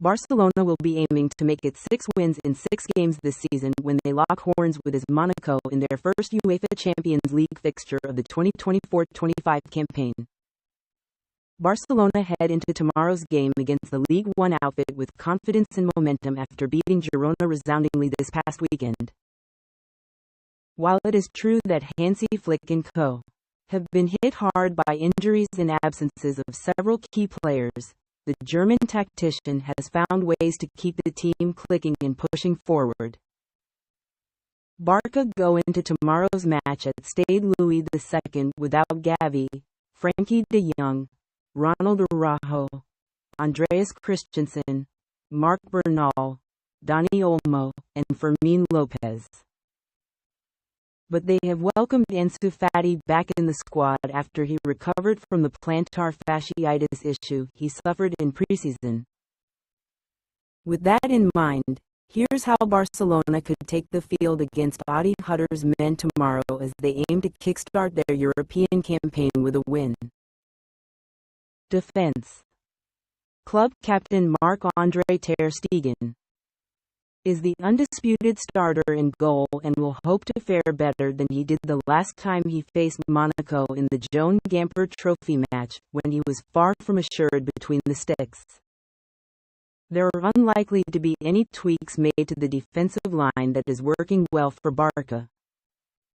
Barcelona will be aiming to make it 6 wins in 6 games this season when they lock horns with AS Monaco in their first UEFA Champions League fixture of the 2024-25 campaign. Barcelona head into tomorrow's game against the League One outfit with confidence and momentum after beating Girona resoundingly this past weekend. While it is true that Hansi Flick and co. have been hit hard by injuries and absences of several key players, the German tactician has found ways to keep the team clicking and pushing forward. Barca go into tomorrow's match at Stade Louis II without Gavi, Frenkie de Jong, Ronald Araujo, Andreas Christensen, Marc Bernal, Dani Olmo, and Fermin Lopez. But they have welcomed Ansu Fati back in the squad after he recovered from the plantar fasciitis issue he suffered in preseason. With that in mind, here's how Barcelona could take the field against Adi Hutter's men tomorrow as they aim to kickstart their European campaign with a win. Defense. Club captain Marc-Andre ter Stegen is the undisputed starter in goal and will hope to fare better than he did the last time he faced Monaco in the Joan Gamper Trophy match, when he was far from assured between the sticks. There are unlikely to be any tweaks made to the defensive line that is working well for Barca.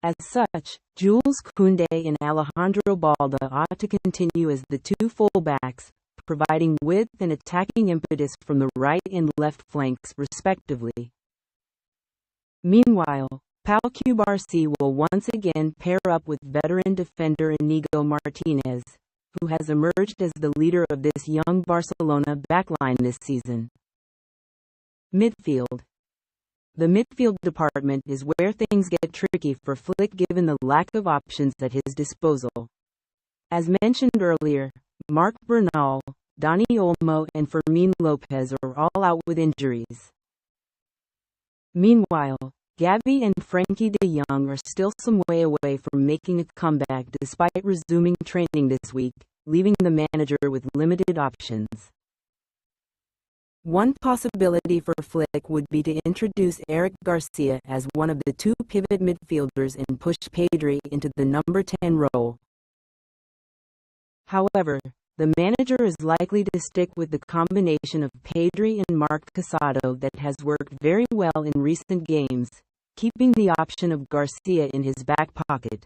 As such, Jules Koundé and Alejandro Balda ought to continue as the two fullbacks, providing width and attacking impetus from the right and left flanks respectively. Meanwhile, Pau Cubarsí will once again pair up with veteran defender Inigo Martinez, who has emerged as the leader of this young Barcelona backline this season. Midfield. The midfield department is where things get tricky for Flick given the lack of options at his disposal. As mentioned earlier, Marc Bernal, Dani Olmo and Fermin Lopez are all out with injuries. Meanwhile, Gavi and Frenkie de Jong are still some way away from making a comeback despite resuming training this week, leaving the manager with limited options. One possibility for Flick would be to introduce Eric Garcia as one of the two pivot midfielders and push Pedri into the number 10 role. However, the manager is likely to stick with the combination of Pedri and Marc Casado that has worked very well in recent games, keeping the option of Garcia in his back pocket.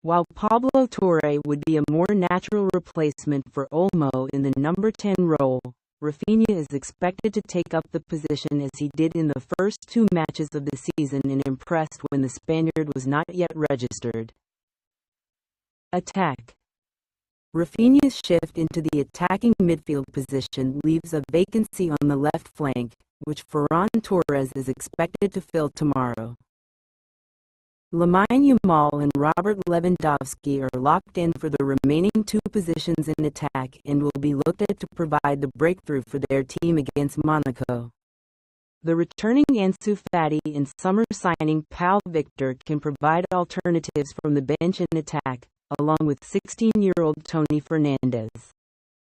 While Pablo Torre would be a more natural replacement for Olmo in the number 10 role, Rafinha is expected to take up the position as he did in the first 2 matches of the season and impressed when the Spaniard was not yet registered. Attack. Rafinha's shift into the attacking midfield position leaves a vacancy on the left flank, which Ferran Torres is expected to fill tomorrow. Lamine Yamal and Robert Lewandowski are locked in for the remaining 2 positions in attack and will be looked at to provide the breakthrough for their team against Monaco. The returning Ansu Fati and summer signing Pau Victor can provide alternatives from the bench in attack, along with 16-year-old Tony Fernandez.